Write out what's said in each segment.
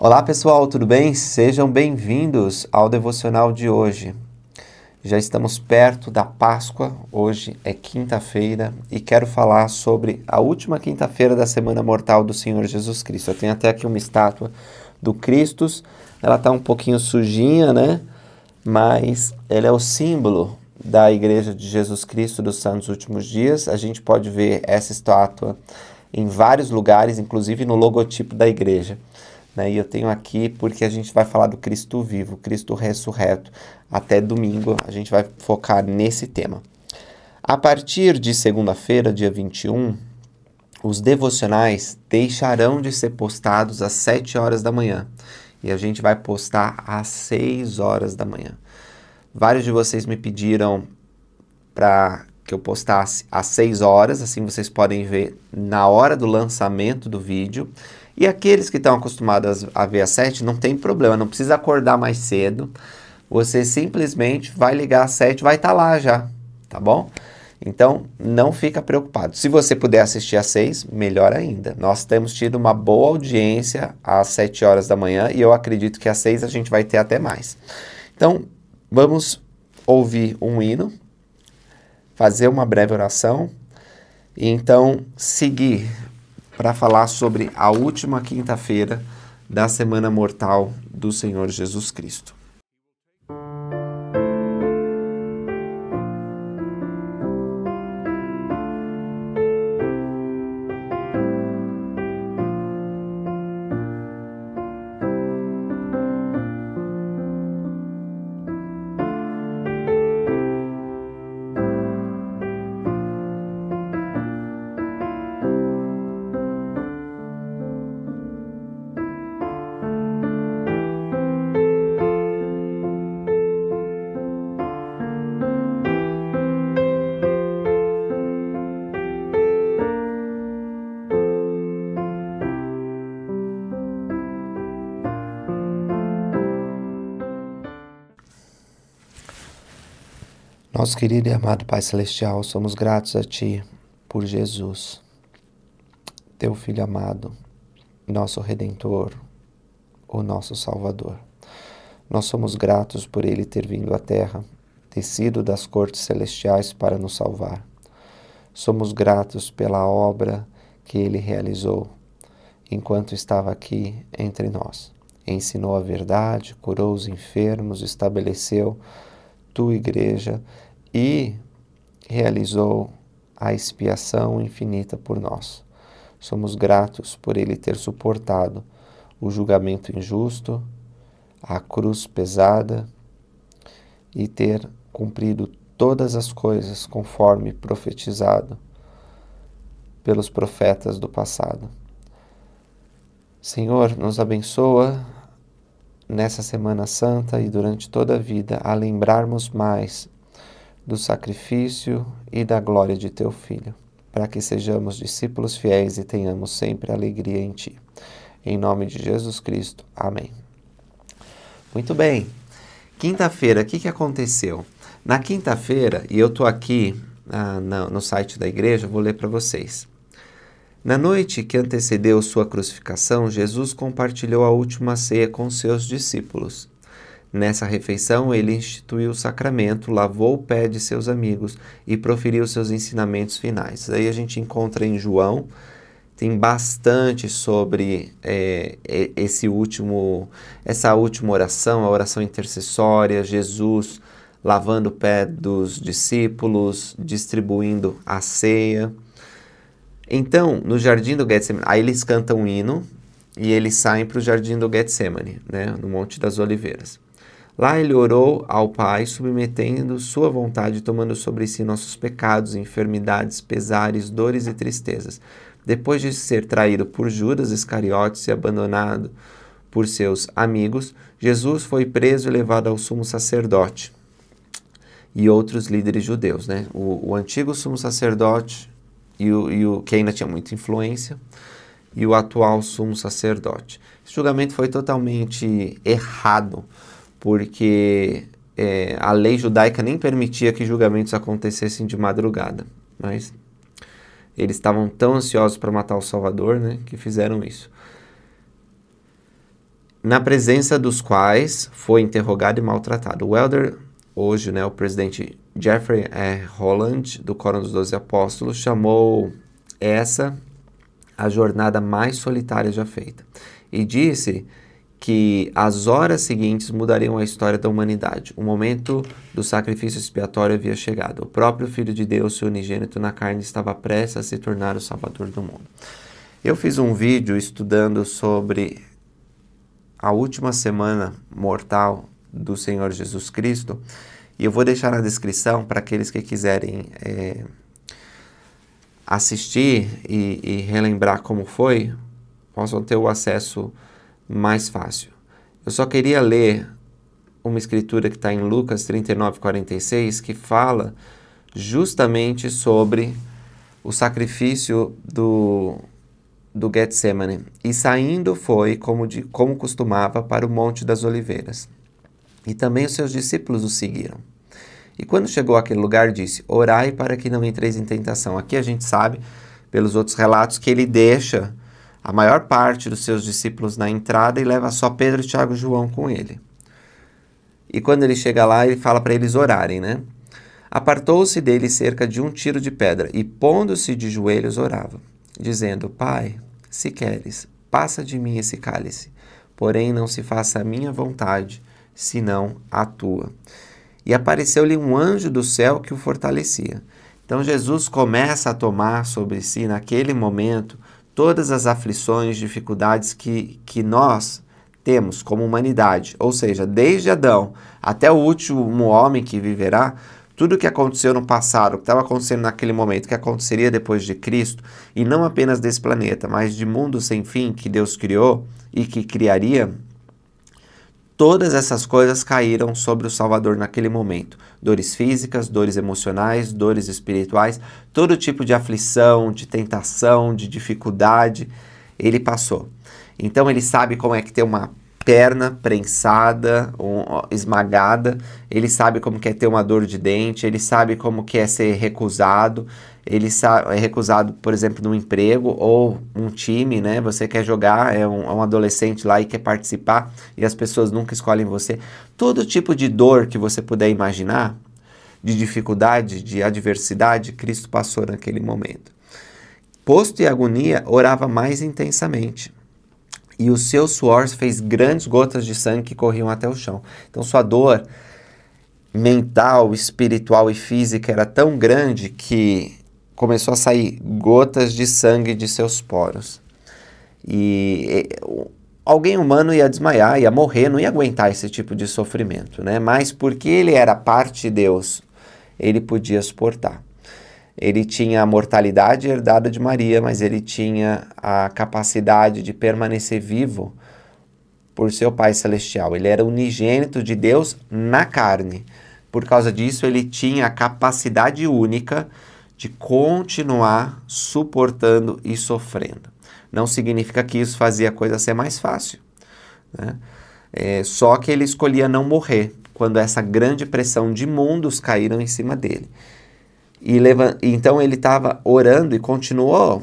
Olá pessoal, tudo bem? Sejam bem-vindos ao devocional de hoje. Já estamos perto da Páscoa, hoje é quinta-feira e quero falar sobre a última quinta-feira da Semana Mortal do Senhor Jesus Cristo. Eu tenho até aqui uma estátua do Cristo, ela está um pouquinho sujinha, né? Mas ela é o símbolo da Igreja de Jesus Cristo dos Santos Últimos Dias. A gente pode ver essa estátua em vários lugares, inclusive no logotipo da igreja. E eu tenho aqui porque a gente vai falar do Cristo vivo, Cristo ressurreto. Até domingo a gente vai focar nesse tema. A partir de segunda-feira, dia 21, os devocionais deixarão de ser postados às 7 horas da manhã. E a gente vai postar às 6 horas da manhã. Vários de vocês me pediram para que eu postasse às 6 horas, assim vocês podem ver na hora do lançamento do vídeo. E aqueles que estão acostumados a ver às 7, não tem problema, não precisa acordar mais cedo. Você simplesmente vai ligar às 7, vai estar lá já, tá bom? Então, não fica preocupado. Se você puder assistir às 6, melhor ainda. Nós temos tido uma boa audiência às 7 horas da manhã e eu acredito que às 6 a gente vai ter até mais. Então, vamos ouvir um hino, fazer uma breve oração e então seguir para falar sobre a última quinta-feira da Semana Mortal do Senhor Jesus Cristo. Nosso querido e amado Pai Celestial, somos gratos a Ti por Jesus, Teu Filho amado, nosso Redentor, o nosso Salvador. Nós somos gratos por Ele ter vindo à Terra, descido das cortes celestiais para nos salvar. Somos gratos pela obra que Ele realizou enquanto estava aqui entre nós. Ensinou a verdade, curou os enfermos, estabeleceu Tua igreja e realizou a expiação infinita por nós. Somos gratos por Ele ter suportado o julgamento injusto, a cruz pesada e ter cumprido todas as coisas conforme profetizado pelos profetas do passado. Senhor, nos abençoa nessa Semana Santa e durante toda a vida a lembrarmos mais do sacrifício e da glória de Teu Filho, para que sejamos discípulos fiéis e tenhamos sempre alegria em Ti. Em nome de Jesus Cristo. Amém. Muito bem. Quinta-feira, o que aconteceu? Na quinta-feira, e eu estou aqui no site da igreja, vou ler para vocês. Na noite que antecedeu sua crucificação, Jesus compartilhou a última ceia com seus discípulos. Nessa refeição, ele instituiu o sacramento, lavou o pé de seus amigos e proferiu seus ensinamentos finais. Aí a gente encontra em João, tem bastante sobre essa última oração, a oração intercessória, Jesus lavando o pé dos discípulos, distribuindo a ceia. Então, no Jardim do Getsemane, aí eles cantam um hino e eles saem para o Jardim do Getsemane, né, no Monte das Oliveiras. Lá ele orou ao Pai, submetendo sua vontade, tomando sobre si nossos pecados, enfermidades, pesares, dores e tristezas. Depois de ser traído por Judas Iscariotes e abandonado por seus amigos, Jesus foi preso e levado ao sumo sacerdote e outros líderes judeus, né? O antigo sumo sacerdote e o que ainda tinha muita influência, e o atual sumo sacerdote. Esse julgamento foi totalmente errado, porque a lei judaica nem permitia que julgamentos acontecessem de madrugada, mas eles estavam tão ansiosos para matar o Salvador, né, que fizeram isso. na presença dos quais foi interrogado e maltratado. O elder, hoje, né, o presidente Jeffrey Holland, do Quórum dos 12 Apóstolos, chamou essa a jornada mais solitária já feita. E disse que as horas seguintes mudariam a história da humanidade. O momento do sacrifício expiatório havia chegado. O próprio Filho de Deus, seu unigênito na carne, estava prestes a se tornar o Salvador do mundo. Eu fiz um vídeo estudando sobre a última semana mortal do Senhor Jesus Cristo, e eu vou deixar na descrição para aqueles que quiserem assistir e relembrar como foi, possam ter o acesso mais fácil. Eu só queria ler uma escritura que está em Lucas 39:46, que fala justamente sobre o sacrifício do Getsemane. E saindo foi, como costumava, para o Monte das Oliveiras. E também os seus discípulos o seguiram. E quando chegou àquele lugar, disse: orai para que não entreis em tentação. Aqui a gente sabe, pelos outros relatos, que ele deixa a maior parte dos seus discípulos na entrada e leva só Pedro, Tiago e João com ele. E quando ele chega lá, ele fala para eles orarem, né? Apartou-se dele cerca de 1 tiro de pedra e, pondo-se de joelhos, orava, dizendo: Pai, se queres, passa de mim esse cálice, porém não se faça a minha vontade, senão a tua. E apareceu-lhe um anjo do céu que o fortalecia. Então Jesus começa a tomar sobre si, naquele momento, todas as aflições, dificuldades que nós temos como humanidade. Ou seja, desde Adão até o último homem que viverá, tudo o que aconteceu no passado, o que estava acontecendo naquele momento, o que aconteceria depois de Cristo, e não apenas desse planeta, mas de mundo sem fim que Deus criou e que criaria, todas essas coisas caíram sobre o Salvador naquele momento. Dores físicas, dores emocionais, dores espirituais, todo tipo de aflição, de tentação, de dificuldade, ele passou. Então ele sabe como é que ter uma perna prensada, esmagada, ele sabe como que é ter uma dor de dente, ele sabe como que é ser recusado, ele é recusado, por exemplo, num emprego ou um time, né? Você quer jogar, é um adolescente lá e quer participar e as pessoas nunca escolhem você. Todo tipo de dor que você puder imaginar, de dificuldade, de adversidade, Cristo passou naquele momento. Posto em agonia, orava mais intensamente. E o seu suor fez grandes gotas de sangue que corriam até o chão. Então sua dor mental, espiritual e física era tão grande que começou a sair gotas de sangue de seus poros. E alguém humano ia desmaiar, ia morrer, não ia aguentar esse tipo de sofrimento, né? Mas porque ele era parte de Deus, ele podia suportar. Ele tinha a mortalidade herdada de Maria, mas ele tinha a capacidade de permanecer vivo por seu Pai Celestial. Ele era unigênito de Deus na carne. Por causa disso, ele tinha a capacidade única de continuar suportando e sofrendo. Não significa que isso fazia a coisa ser mais fácil, né? Só que ele escolhia não morrer quando essa grande pressão de mundos caíram em cima dele. Então ele estava orando e continuou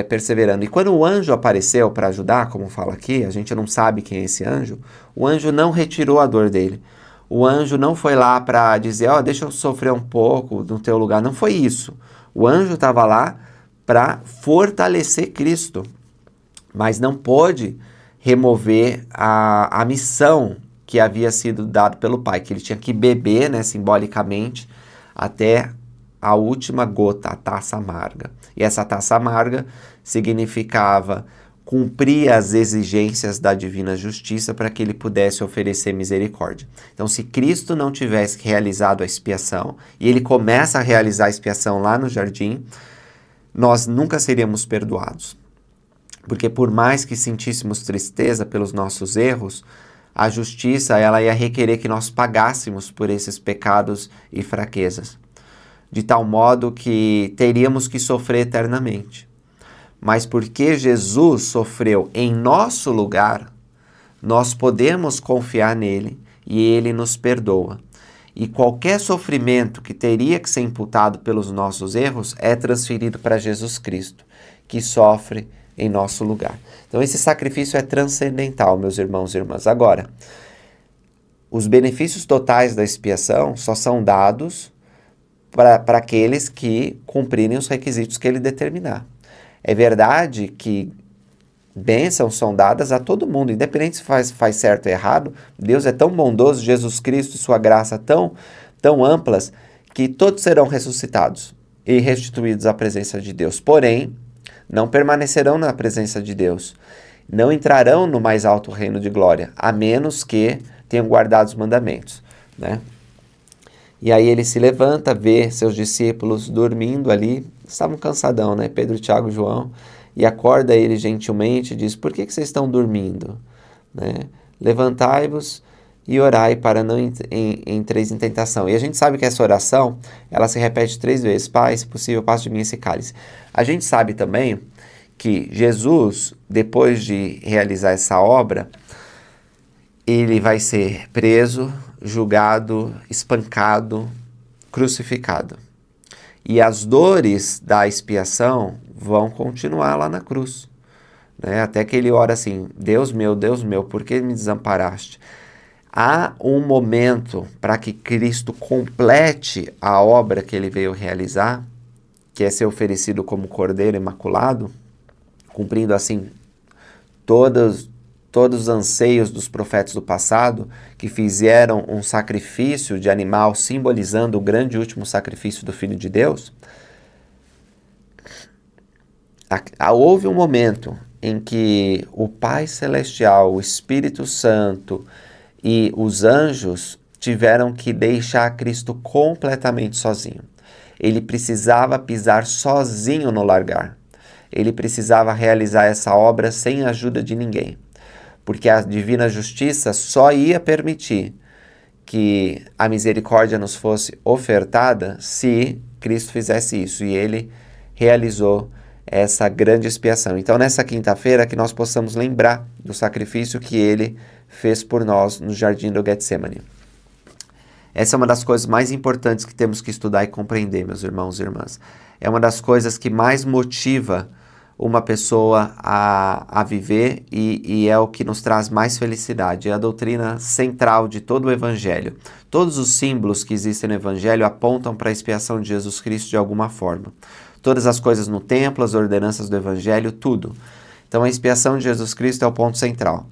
perseverando. E quando o anjo apareceu para ajudar, como fala aqui, a gente não sabe quem é esse anjo, o anjo não retirou a dor dele. O anjo não foi lá para dizer, deixa eu sofrer um pouco no teu lugar. Não foi isso. O anjo estava lá para fortalecer Cristo, mas não pôde remover a missão que havia sido dada pelo Pai, que ele tinha que beber, né, simbolicamente, até a última gota, a taça amarga. E essa taça amarga significava cumprir as exigências da divina justiça para que ele pudesse oferecer misericórdia. Então, se Cristo não tivesse realizado a expiação, e ele começa a realizar a expiação lá no jardim, nós nunca seríamos perdoados. Porque por mais que sentíssemos tristeza pelos nossos erros, a justiça ela ia requerer que nós pagássemos por esses pecados e fraquezas, de tal modo que teríamos que sofrer eternamente. Mas porque Jesus sofreu em nosso lugar, nós podemos confiar nele e ele nos perdoa. E qualquer sofrimento que teria que ser imputado pelos nossos erros é transferido para Jesus Cristo, que sofre em nosso lugar. Então esse sacrifício é transcendental, meus irmãos e irmãs. Agora, os benefícios totais da expiação só são dados para aqueles que cumprirem os requisitos que ele determinar. É verdade que bênçãos são dadas a todo mundo, independente se faz certo ou errado. Deus é tão bondoso, Jesus Cristo e sua graça tão amplas, que todos serão ressuscitados e restituídos à presença de Deus. Porém, não permanecerão na presença de Deus, não entrarão no mais alto reino de glória, a menos que tenham guardado os mandamentos, né? E aí ele se levanta, vê seus discípulos dormindo ali, estavam cansadão, né? Pedro, Tiago e João, e acorda ele gentilmente e diz: por que vocês estão dormindo? Né? Levantai-vos e orai para não entreis em tentação. E a gente sabe que essa oração, ela se repete 3 vezes. Pai, se possível, passe de mim esse cálice. A gente sabe também que Jesus, depois de realizar essa obra, ele vai ser preso, julgado, espancado, crucificado. E as dores da expiação vão continuar lá na cruz, né? Até que ele ora assim: Deus meu, por que me desamparaste? Há um momento para que Cristo complete a obra que ele veio realizar, que é ser oferecido como Cordeiro Imaculado, cumprindo assim todos os anseios dos profetas do passado, que fizeram um sacrifício de animal simbolizando o grande e último sacrifício do Filho de Deus. Houve um momento em que o Pai Celestial, o Espírito Santo e os anjos tiveram que deixar Cristo completamente sozinho. Ele precisava pisar sozinho no largar. Ele precisava realizar essa obra sem a ajuda de ninguém, porque a divina justiça só ia permitir que a misericórdia nos fosse ofertada se Cristo fizesse isso, e ele realizou essa grande expiação. Então, nessa quinta-feira, que nós possamos lembrar do sacrifício que ele fez por nós no jardim do Getsemane. Essa é uma das coisas mais importantes que temos que estudar e compreender, meus irmãos e irmãs. É uma das coisas que mais motiva uma pessoa a viver e é o que nos traz mais felicidade. É a doutrina central de todo o Evangelho. Todos os símbolos que existem no Evangelho apontam para a expiação de Jesus Cristo de alguma forma. Todas as coisas no templo, as ordenanças do Evangelho, tudo. Então a expiação de Jesus Cristo é o ponto central.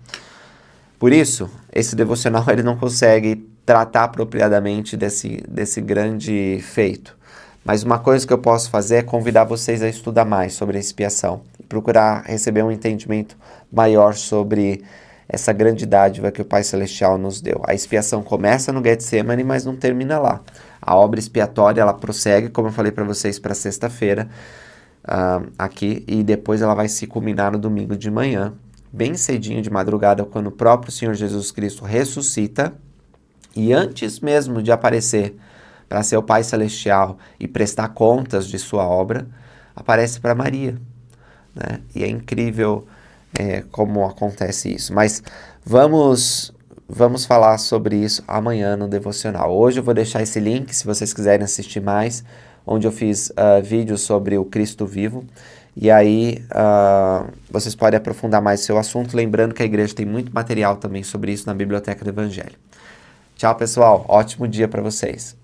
Por isso, esse devocional ele não consegue tratar apropriadamente desse grande feito. Mas uma coisa que eu posso fazer é convidar vocês a estudar mais sobre a expiação e procurar receber um entendimento maior sobre essa grande dádiva que o Pai Celestial nos deu. A expiação começa no Getsemane, mas não termina lá. A obra expiatória, ela prossegue, como eu falei para vocês, para sexta-feira, aqui, e depois ela vai se culminar no domingo de manhã, bem cedinho de madrugada, quando o próprio Senhor Jesus Cristo ressuscita, e antes mesmo de aparecer para ser o Pai Celestial e prestar contas de sua obra, aparece para Maria, né? E é incrível como acontece isso. Mas vamos falar sobre isso amanhã no devocional. Hoje eu vou deixar esse link, se vocês quiserem assistir mais, onde eu fiz vídeos sobre o Cristo vivo. E aí vocês podem aprofundar mais o seu assunto, lembrando que a igreja tem muito material também sobre isso na Biblioteca do Evangelho. Tchau, pessoal. Ótimo dia para vocês.